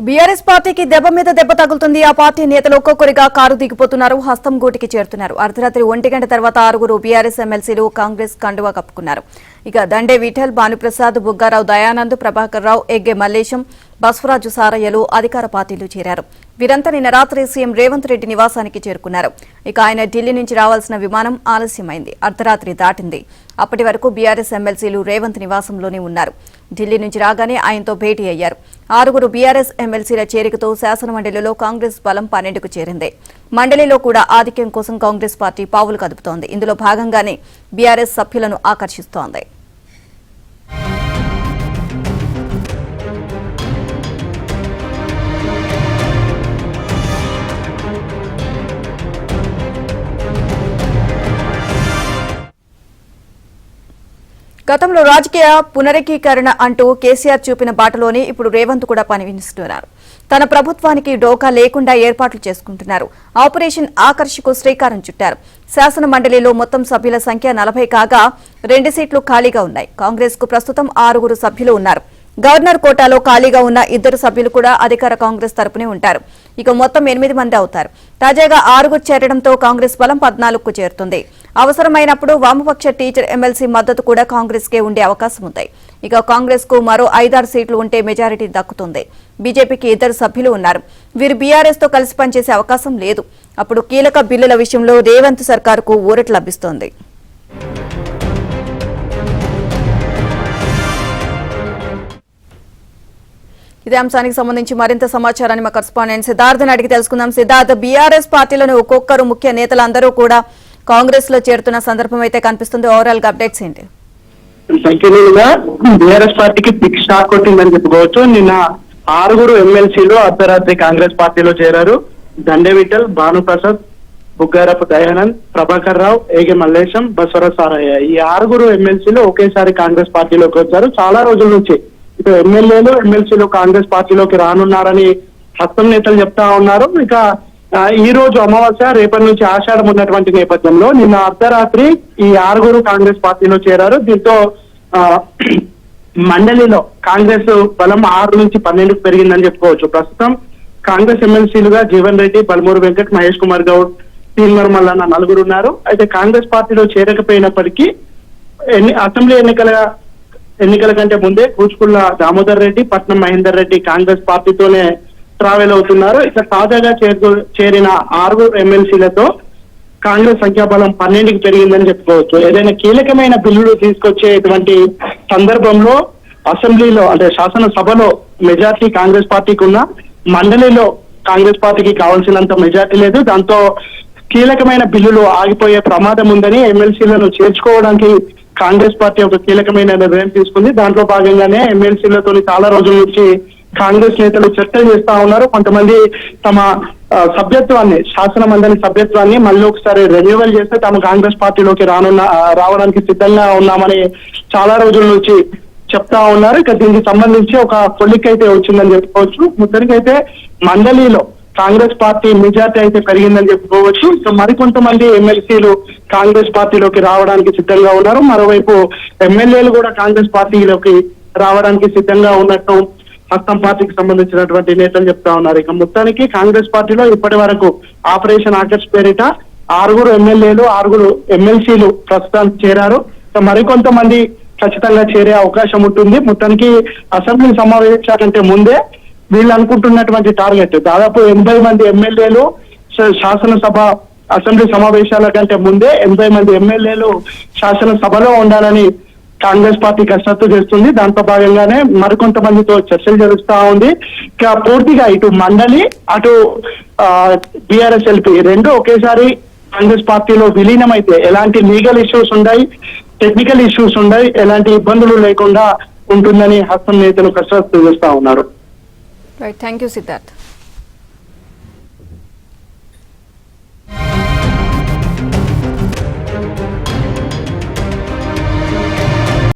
BRS పార్టీకి దెబ్బ మీద దెబ్బ తగులుతుంది. ఆ పార్టీ నేతలు ఒక్కొక్కరిగా కారు దిగిపోతున్నారు, హస్తం గూటికి చేరుతున్నారు. అర్ధరాత్రి 1 గంట తర్వాత 6 బీఆర్ఎస్ ఎమ్మెల్సీలు కాంగ్రెస్ కండువా కప్పుకున్నారు. ఇక దండే విఠల్, భానుప్రసాద్, బుగ్గారావు దయానంద్, ప్రభాకర్ రావు, ఎగ్గే మల్లేశం, బస్వరాజు సారయ్యలు అధికార పార్టీలు చేరారు. వీరంతా నిన్న రాత్రి సీఎం రేవంత్ రెడ్డి నివాసానికి చేరుకున్నారు. ఇక ఆయన ఢిల్లీ నుంచి రావాల్సిన విమానం ఆలస్యమైంది, అర్ధరాత్రి దాటింది. అప్పటి వరకు బీఆర్ఎస్ ఎమ్మెల్సీలు రేవంత్ నివాసంలోనే ఉన్నారు. ఢిల్లీ నుంచి రాగానే ఆయనతో భేటీ అయ్యారు. 6 బీఆర్ఎస్ ఎమ్మెల్సీల చేరికతో శాసనమండలిలో కాంగ్రెస్ బలం 12కు చేరింది. మండలిలో కూడా ఆధిక్యం కోసం కాంగ్రెస్ పార్టీ పావులు కదుపుతోంది. ఇందులో భాగంగానే బీఆర్ఎస్ సభ్యులను ఆకర్షిస్తోంది. గతంలో రాజకీయ పునరేకీకరణ అంటూ కేసీఆర్ చూపిన బాటలోనే ఇప్పుడు రేవంత్ కూడా పనిచేస్తున్నారు. తన ప్రభుత్వానికి డోకా లేకుండా ఏర్పాట్లు చేసుకుంటున్నారు. ఆపరేషన్ ఆకర్షకు శ్రీకారం చుట్టారు. శాసన మండలిలో మొత్తం సభ్యుల సంఖ్య 40 కాగా 2 సీట్లు ఖాళీగా ఉన్నాయి. కాంగ్రెస్ కు ప్రస్తుతం 6 సభ్యులు ఉన్నారు. గవర్నర్ కోటాలో ఖాళీగా ఉన్న 2 సభ్యులు కూడా అధికార కాంగ్రెస్ తరపునే ఉంటారు. ఇక మొత్తం 8 మంది అవుతారు. తాజాగా 6 చేరడంతో కాంగ్రెస్ బలం 14కు చేరుతుంది. అవసరమైనప్పుడు వామపక్ష టీచర్ ఎమ్మెల్సీ మద్దతు కూడా కాంగ్రెస్ కే ఉండే అవకాశం ఉంది. ఇక కాంగ్రెస్ కు మరో 5-6 సీట్లు ఉంటే మెజారిటీ దక్కుతుంది. బీజేపీకి 2 సభ్యులు ఉన్నారు. వీరు బీఆర్ఎస్ తో కలిసి పనిచేసే అవకాశం లేదు. అప్పుడు కీలక బిల్లుల విషయంలో రేవంత్ సర్కారుకు ఊరట లభిస్తోంది. ఇదే అంశానికి సంబంధించి మరింత సమాచారాన్ని మా కరెస్పాండెంట్ సిద్ధార్థ్ అడిగి తెలుసుకుందాం. సిద్ధార్థ్, బీఆర్ఎస్ పార్టీలోని ఒక్కొక్కరు ముఖ్య నేతలందరూ కూడా కాంగ్రెస్ లో చేరుతున్న సందర్భం అయితే కనిపిస్తుంది. ఓవరాల్ గా అప్డేట్స్ ఏంటి? సంఖ్యలుగా బీఆర్ఎస్ పార్టీకి బిగ్ షాక్ కొట్టిందని చెప్పుకోవచ్చు. నిన్న 6 ఎమ్మెల్సీలు అర్ధరాత్రి కాంగ్రెస్ పార్టీలో చేరారు. దండే విఠల్, భానుప్రసాద్, బుగ్గారపు దయానంద్, ప్రభాకర్ రావు, ఏగే మల్లేశం, బస్వరాజు సారయ్య ఈ 6 ఎమ్మెల్సీలు ఒకేసారి కాంగ్రెస్ పార్టీలోకి వచ్చారు. చాలా రోజుల నుంచి ఇటు ఎమ్మెల్యేలు ఎమ్మెల్సీలు కాంగ్రెస్ పార్టీలోకి రానున్నారని హస్తం నేతలు చెప్తా ఉన్నారు. ఇక ఈ రోజు అమావాస్య, రేపటి నుంచి ఆషాఢం ఉన్నటువంటి నేపథ్యంలో నిన్న అర్ధరాత్రి ఈ 6 కాంగ్రెస్ పార్టీలో చేరారు. దీంతో మండలిలో కాంగ్రెస్ బలం 6 నుంచి 12కు పెరిగిందని చెప్పుకోవచ్చు. ప్రస్తుతం కాంగ్రెస్ ఎమ్మెల్సీలుగా జీవన్ రెడ్డి, బల్మూరు వెంకట్, మహేష్ కుమార్ గౌడ్, తీన్మర్ మల్లన్న 4 ఉన్నారు. అయితే కాంగ్రెస్ పార్టీలో చేరకపోయినప్పటికీ అసెంబ్లీ ఎన్నికల కంటే ముందే కూచుకుల్ల దామోదర్ రెడ్డి, పట్నం మహేందర్ రెడ్డి కాంగ్రెస్ పార్టీతోనే ట్రావెల్ అవుతున్నారు. ఇక తాజాగా చేరిన 6 ఎమ్మెల్సీలతో కాంగ్రెస్ సంఖ్యాబలం 12కి పెరిగిందని చెప్పుకోవచ్చు. ఏదైనా కీలకమైన బిల్లులు తీసుకొచ్చేటువంటి సందర్భంలో అసెంబ్లీలో అంటే శాసనసభలో మెజార్టీ కాంగ్రెస్ పార్టీకి ఉన్న, మండలిలో కాంగ్రెస్ పార్టీకి కావాల్సినంత మెజార్టీ లేదు. దాంతో కీలకమైన బిల్లులు ఆగిపోయే ప్రమాదం ఉందని ఎమ్మెల్సీలను చేర్చుకోవడానికి కాంగ్రెస్ పార్టీ ఒక కీలకమైన నిర్ణయం తీసుకుంది. దాంట్లో భాగంగానే ఎమ్మెల్సీలతో చాలా రోజుల నుంచి కాంగ్రెస్ నేతలు చర్చలు చేస్తా ఉన్నారు. కొంతమంది తమ సభ్యత్వాన్ని, శాసన మండలి సభ్యత్వాన్ని మళ్ళీ ఒకసారి రెన్యువల్ చేస్తే తాము కాంగ్రెస్ పార్టీలోకి రావడానికి సిద్ధంగా ఉన్నామని చాలా రోజుల నుంచి చెప్తా ఉన్నారు. ఇక దీనికి సంబంధించి ఒక కొలిక్ వచ్చిందని చెప్పుకోవచ్చు. మొత్తానికైతే మండలిలో కాంగ్రెస్ పార్టీ మెజార్టీ అయితే పెరిగిందని చెప్పుకోవచ్చు. ఇక మరికొంతమంది ఎమ్మెల్సీలు కాంగ్రెస్ పార్టీలోకి రావడానికి సిద్ధంగా ఉన్నారు. మరోవైపు ఎమ్మెల్యేలు కూడా కాంగ్రెస్ పార్టీలోకి రావడానికి సిద్ధంగా ఉన్నట్టు హస్తం పార్టీకి సంబంధించినటువంటి నేతలు చెప్తా ఉన్నారు. ఇక మొత్తానికి కాంగ్రెస్ పార్టీలో ఇప్పటి వరకు ఆపరేషన్ ఆకర్ష్ పేరిట 6 ఎమ్మెల్యేలు 6 ఎమ్మెల్సీలు ప్రస్తుతానికి చేరారు. మరికొంతమంది ఖచ్చితంగా చేరే అవకాశం ఉంటుంది. మొత్తానికి అసెంబ్లీ సమావేశాల కంటే ముందే వీళ్ళు అనుకుంటున్నటువంటి టార్గెట్ దాదాపు 80 మంది ఎమ్మెల్యేలు శాసనసభ అసెంబ్లీ సమావేశాల కంటే ముందే 80 మంది ఎమ్మెల్యేలు శాసనసభలో ఉండాలని కాంగ్రెస్ పార్టీ కసరత్తు చేస్తుంది. దాంట్లో భాగంగానే మరికొంతమందితో చర్చలు జరుపుతా ఉంది. ఇక పూర్తిగా ఇటు మండలి, అటు బీఆర్ఎస్ ఎల్పీ 2 ఒకేసారి కాంగ్రెస్ పార్టీలో విలీనమైతే ఎలాంటి లీగల్ ఇష్యూస్ ఉన్నాయి, టెక్నికల్ ఇష్యూస్ ఉన్నాయి, ఎలాంటి ఇబ్బందులు లేకుండా ఉంటుందని హస్తం నేతలు కసరత్తు చేస్తా ఉన్నారు. Thank you Siddharth.